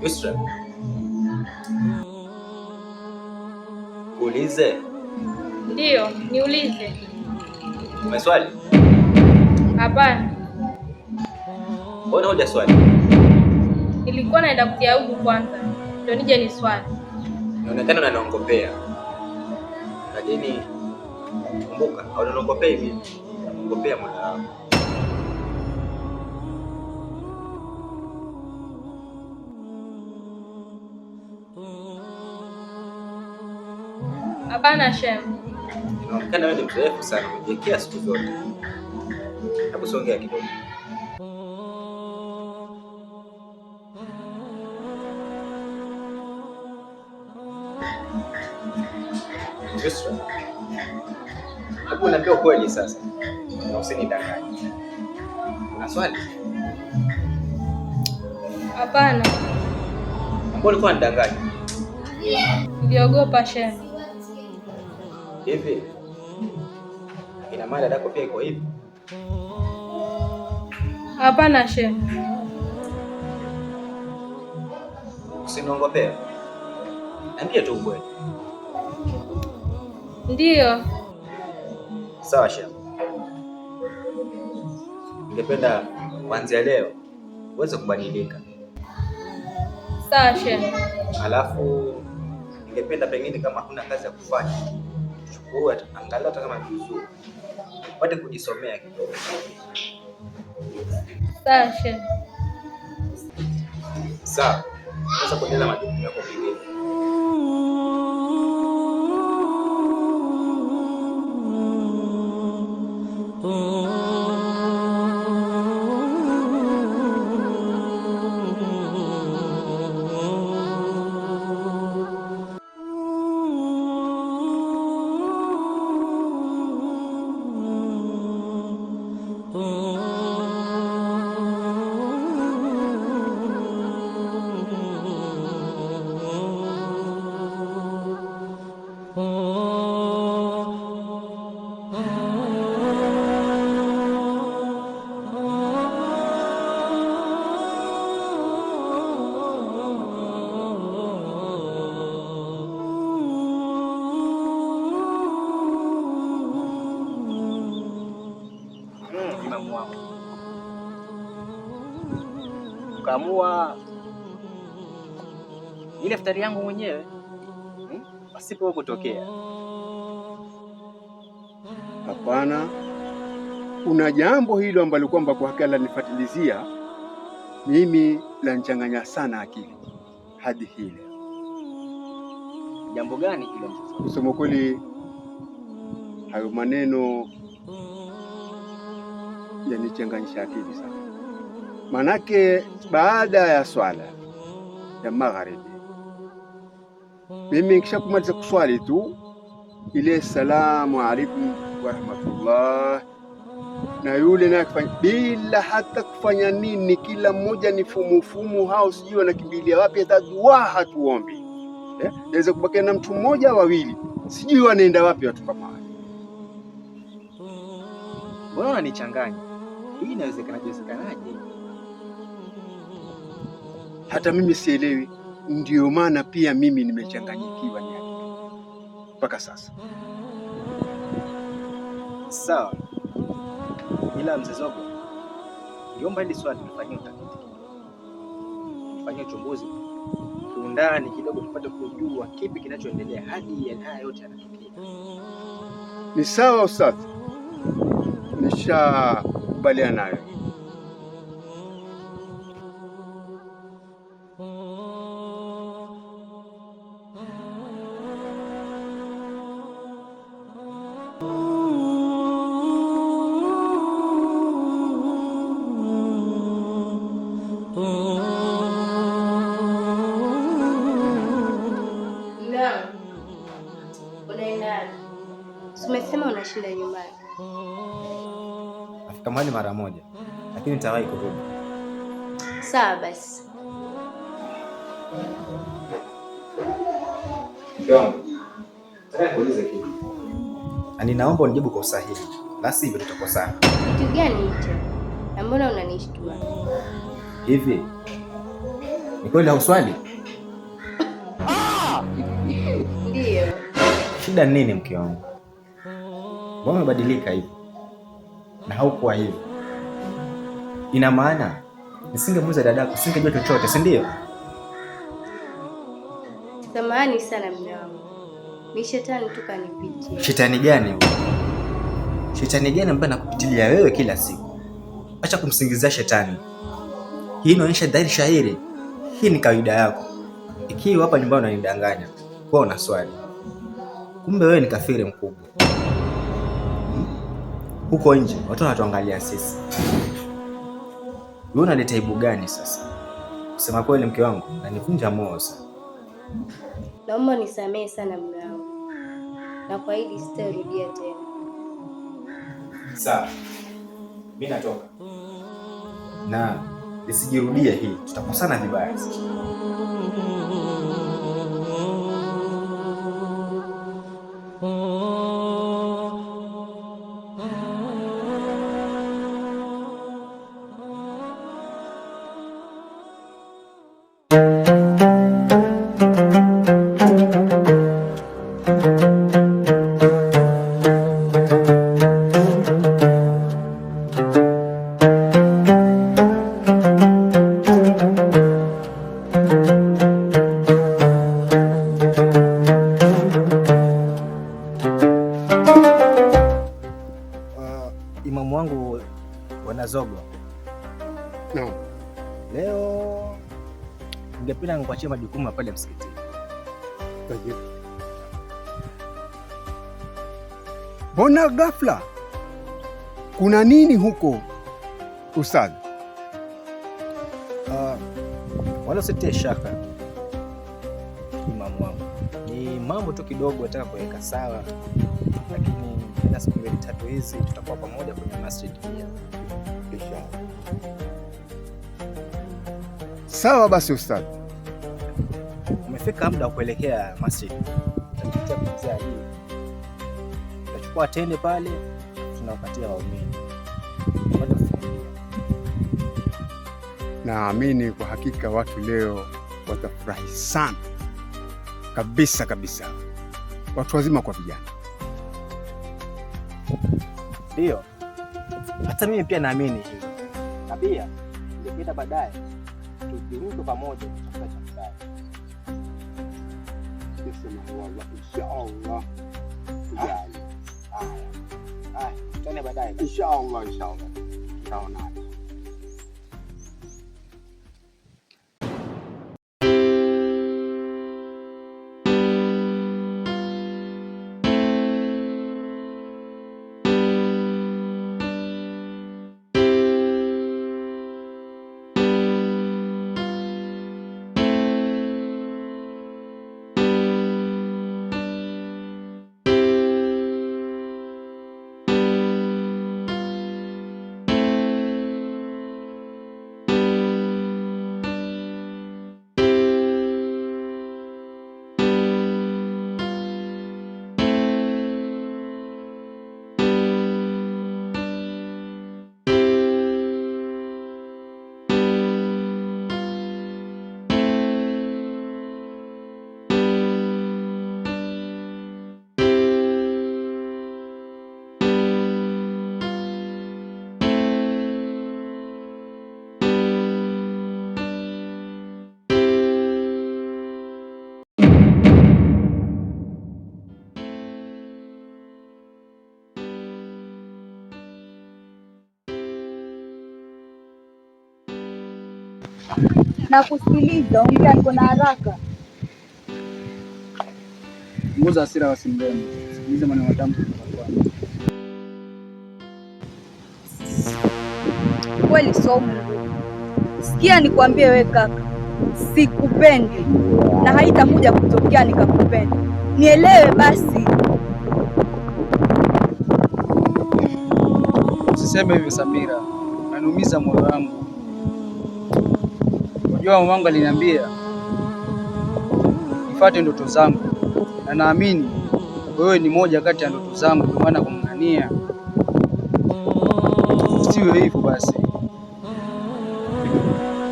Yusra, kuulize. Ndiyo, niulize. Umeswali? Hapana. Mbona hujaswali? Nilikuwa naenda kukiabudu kwanza, ndio nije ni swali. Inaonekana unaniongopea. Lakini kumbuka, au unaniongopea hivi? Unaniongopea Mola wako. Hapana Shem. Inaonekana wewe ni mzoefu sana, umejiwekea siku zote. Hebu songea kidogo. Yusra, hebu niambie ukweli sasa. Na usinidanganye. Una swali? Hapana. Mbona ulikuwa unanidanganya? Niliogopa Shem. Hivi ina maana dadako pia iko hivi? Hapana Shem. Usiniongopea. Niambie tu ukweli. Ndiyo. Sawa Shem. Ningependa kuanzia leo uweze kubadilika. Sawa Shem. Alafu ningependa pengine kama hakuna kazi ya kufanya, chukua angalau hata kama vizuri upate kujisomea kidogo. Sawa Shem. Sawa. Sasa kuendelea majukumu yako mengine. Ukaamua ile iftari yangu mwenyewe pasipo kutokea. Hapana, kuna jambo hilo ambalo kwamba kwa hakika lanifatilizia mimi, lanchanganya sana akili hadi hile. Jambo gani hilo mzee? Kusema kweli, hayo maneno yanichanganyisha akili sana. Manake baada ya swala ya magharibi, mimi kisha kumaliza kuswali tu ile salamu alaykum wa rahmatullah, na yule naye akifanya bila hata kufanya nini, kila mmoja ni fumufumu, hao sijui wanakimbilia wapi, hata dua hatuombi. Naweza kubakia na mtu mmoja wawili, sijui wanaenda wapi watu kama hao. Mbona unanichanganya? Hii inawezekanaje? Hata mimi sielewi, ndio maana pia mimi nimechanganyikiwa ni mpaka sasa. Sawa, ila mzee Zogo, niomba hili swali tufanyie utafiti, tufanyie uchunguzi kiundani kidogo, tupate kujua kipi kinachoendelea hadi haya yote yanatokea. Ni sawa ustadhi, nishakubaliana nayo. Umesema unashinda nyumbani. Afika mahali mara moja, lakini nitawahi kurudi. Sawa basi. Kuuliza kitu. Naomba unijibu kwa usahihi, la sivyo tutakosana. Kitu gani hicho? Na mbona unanishtua? Hivi Ni kweli hauswali? Ndio. Shida ni nini mke wangu? Mbona umebadilika hivi? Na haukuwa hivi. Ina maana nisingemuuliza dadako, singejua chochote, si ndio? Samahani sana mume wangu. Ni shetani tu kanipitia. Shetani gani huyo? Shetani gani ambaye anakupitilia wewe kila siku? Acha kumsingizia shetani. Hii inaonyesha dhahiri shahiri. Hii ni kawaida yako. Ikiwa hapa nyumbani unanidanganya, kwa una swali. Kumbe wewe ni kafiri mkubwa. Huko nje watu wanatuangalia sisi. Wewe unaleta aibu gani sasa? Kusema kweli mke wangu, nanivunja moyo sana. Naomba nisamehe sana mume wangu. Na kwa hili sitarudia tena. Sawa. Mimi natoka. Na isijirudie hii, tutakosana vibaya. Imamu wangu Wanazogo. No. Leo ningependa nikuachie majukumu pale msikitini. Mbona ghafla? Kuna nini huko ustadhi? Wala usitie shaka imamu wangu. Ni mambo tu kidogo nataka kuweka sawa, lakini na siku 2-3 hizi tutakuwa pamoja kwenye masjid pia. Inshallah. Sawa basi ustadhi. Umefika muda wa kuelekea masjid. Tutapitia kuanzia hii. Tutachukua tende pale tunawapatia waumini. Naamini kwa hakika watu leo watafurahi sana. Kabisa kabisa. Watu wazima kwa vijana. Ndio. Hata mimi pia naamini hivyo. Na pia ningependa baadaye tujumuike pamoja chakula cha mchana. Inshallah. Tutaone baadaye. Inshallah. Tutaona. Na kusikiliza, ongea, niko na haraka. Punguza hasira wasimlemo. Sikiliza maneno matamu kutoka kwako. Kweli Somo. Sikia nikwambie wewe kaka. Sikupendi na haitakuja kutokea nikakupenda. Nielewe basi. Usiseme hivyo Samira. Unaniumiza moyo wangu. Unajua mamangu aliniambia nifuate ndoto zangu. Na naamini wewe ni moja kati ya ndoto zangu, kwa maana kumng'ania. Usiwe hivyo basi.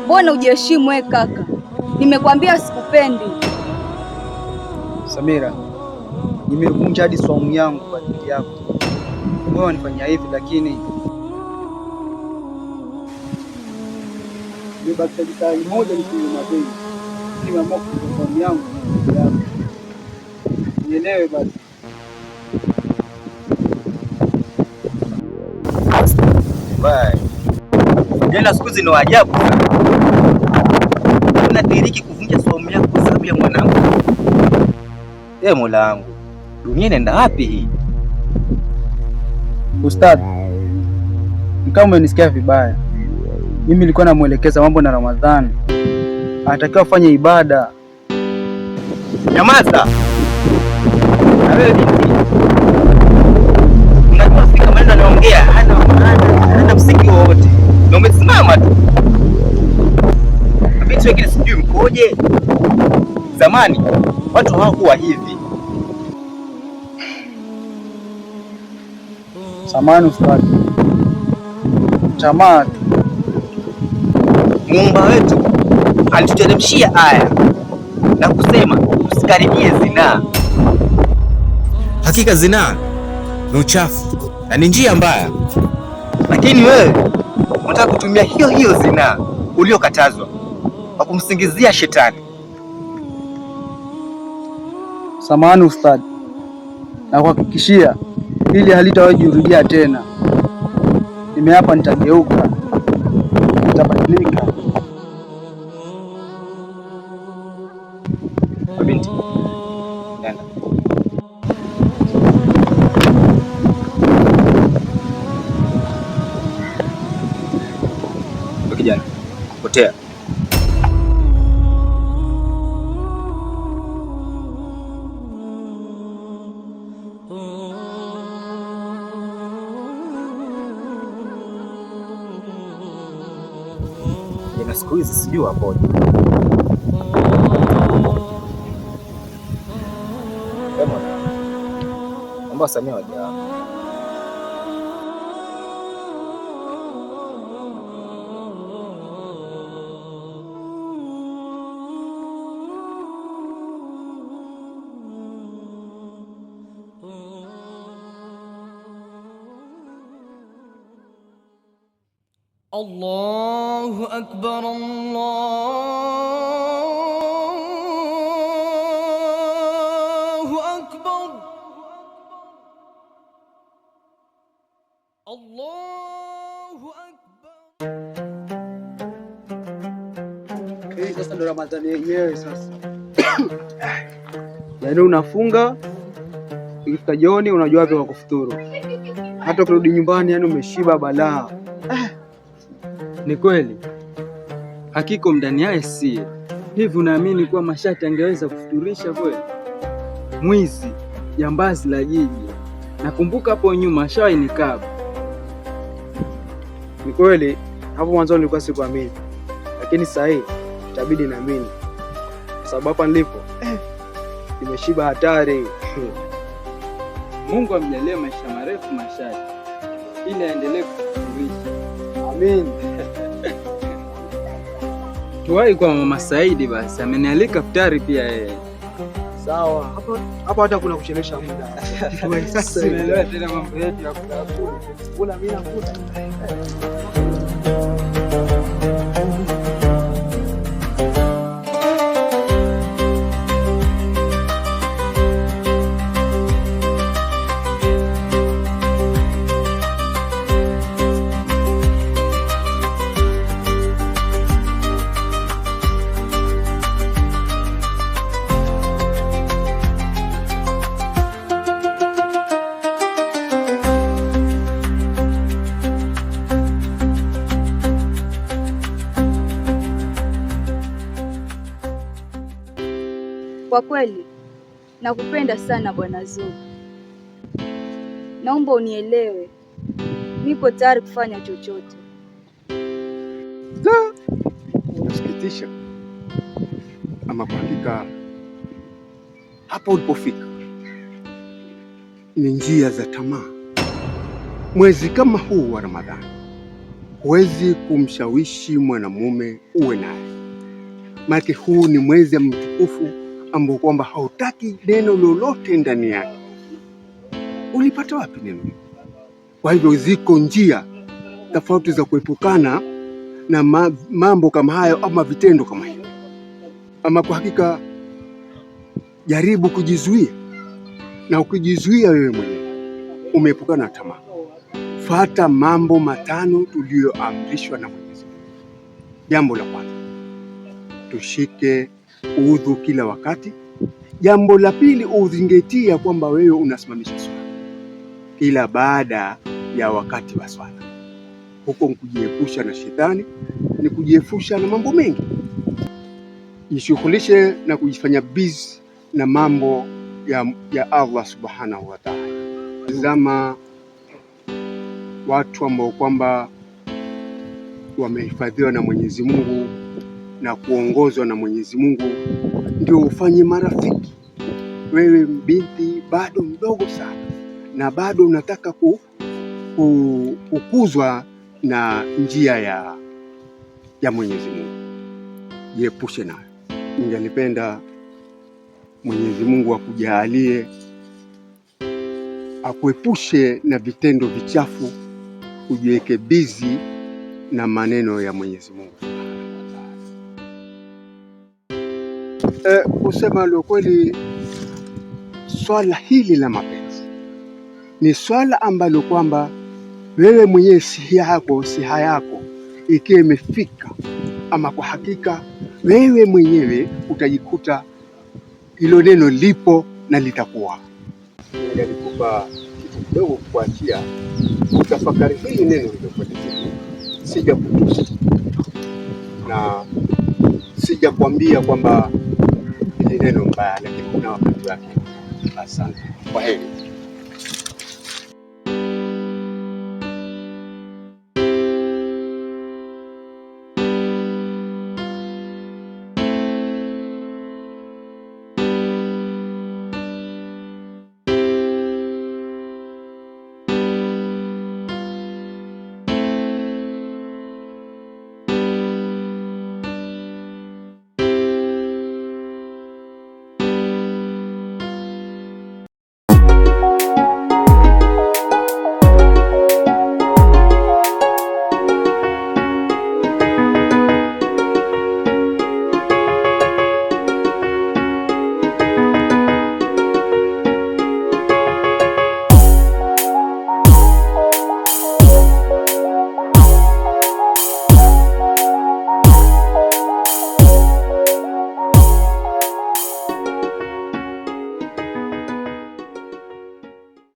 Mbona hujiheshimu wewe kaka? Nimekwambia sikupendi. Samira, nimevunja hadi saumu yangu kwa ajili yako. Wewe unanifanyia hivi, lakini nimebakisha jitaa moja nikuwe mapenzi. Nimeamua kuvunja saumu yangu kwa ajili yako. Nielewe basi. Jana siku zino ajabu sana. Unadiriki kuvunja saumu yako kwa sababu ya mwanangu. Mola wangu, dunia inaenda wapi hii? Ustadh, kama umenisikia vibaya, mimi nilikuwa namuelekeza mambo na Ramadhani. Anatakiwa afanye ibada. Nyamaza. Na wewe binti, unajua fika maneno anaongea hana msingi wowote. Na umesimama tu. Binti wengine sijui mkoje. Zamani watu hawakuwa hivi. Samahani ustadh. Tamaa tu. Muumba wetu alituteremshia aya na kusema usikaribie zinaa. Hakika zinaa ni uchafu na ni njia mbaya, lakini wewe unataka kutumia hiyo zinaa uliokatazwa kwa kumsingizia shetani. Samahani ustadh, na kuhakikishia hili halitawahi kurudia tena. Nimeapa nitageuka, nitabadilika. Binti, nenda. Kijana, potea. Na siku hizi sijui wapoje. Naomba Samia waje hapa. Allahu akbar, Allahu akbar, Allahu akbar. Hii sasa ndo Ramadhani yenyewe sasa. Yaani unafunga, ikifika jioni unajua wapi wa kufuturu. Hata kurudi nyumbani yani umeshiba balaa. Ni kweli, hakika mdani yaye sie. Hivi unaamini kuwa Mashati angeweza kufuturisha kweli? Mwizi, jambazi la jiji. Nakumbuka hapo nyuma ashawahi nikaba. Ni kweli, hapo mwanzo nilikuwa sikuamini, lakini sasa hivi itabidi naamini, kwa sababu hapa nilipo nimeshiba hatari. Mungu amjalie maisha marefu Mashati ili aendelee kufuturisha. Amin. Tuwahi kwa Mama Saidi basi, amenialika futari pia yeye. Sawa, hapo hata kuna kuchelewesha muda. Tuwahi sasa. Tunaelewa tena mambo yetu ya kula. Kuna mimi nakula. Kwa kweli nakupenda sana Bwana Zugu. Naomba unielewe, niko tayari kufanya chochote. Unasikitisha, ama kwa hakika hapo ulipofika ni njia za tamaa. Mwezi kama huu wa Ramadhani huwezi kumshawishi mwanamume uwe naye, Maana huu ni mwezi mtukufu ambao kwamba hautaki neno lolote ndani yake. Ulipata wapi neno? Kwa hivyo ziko njia tofauti za kuepukana na mambo kama hayo ama vitendo kama hivyo. Ama kwa hakika jaribu kujizuia, na ukijizuia wewe mwenyewe umeepukana na tamaa. Fuata mambo matano tuliyoamrishwa na Mwenyezi Mungu. Jambo la kwanza, tushike udhu kila wakati. Jambo la pili, uzingatia kwamba wewe unasimamisha swala kila baada ya wakati wa swala. Huko kujiepusha na shetani, ni kujiepusha na mambo mengi. Jishughulishe na kujifanya busy na mambo ya Allah subhanahu wa ta'ala. Tazama watu ambao kwamba wamehifadhiwa na Mwenyezi Mungu na kuongozwa na Mwenyezi Mungu, ndio ufanye marafiki. Wewe binti bado mdogo sana na bado unataka kukuzwa na njia ya Mwenyezi Mungu, jiepushe nayo. Ningelipenda Mwenyezi Mungu akujalie, akuepushe na vitendo vichafu, ujiweke busy na maneno ya Mwenyezi Mungu. Kusema leo kweli, swala hili la mapenzi ni swala ambalo kwamba wewe mwenyewe siha yako ikiwa imefika, ama kwa hakika wewe mwenyewe utajikuta hilo neno lipo na litakuwa. Nilikupa kitu kidogo kuachia utafakari hili neno lilokuelezea. Sijakutusha na sijakwambia kwamba hili neno mbaya, lakini kuna wakati wake. Asante. Kwa heri.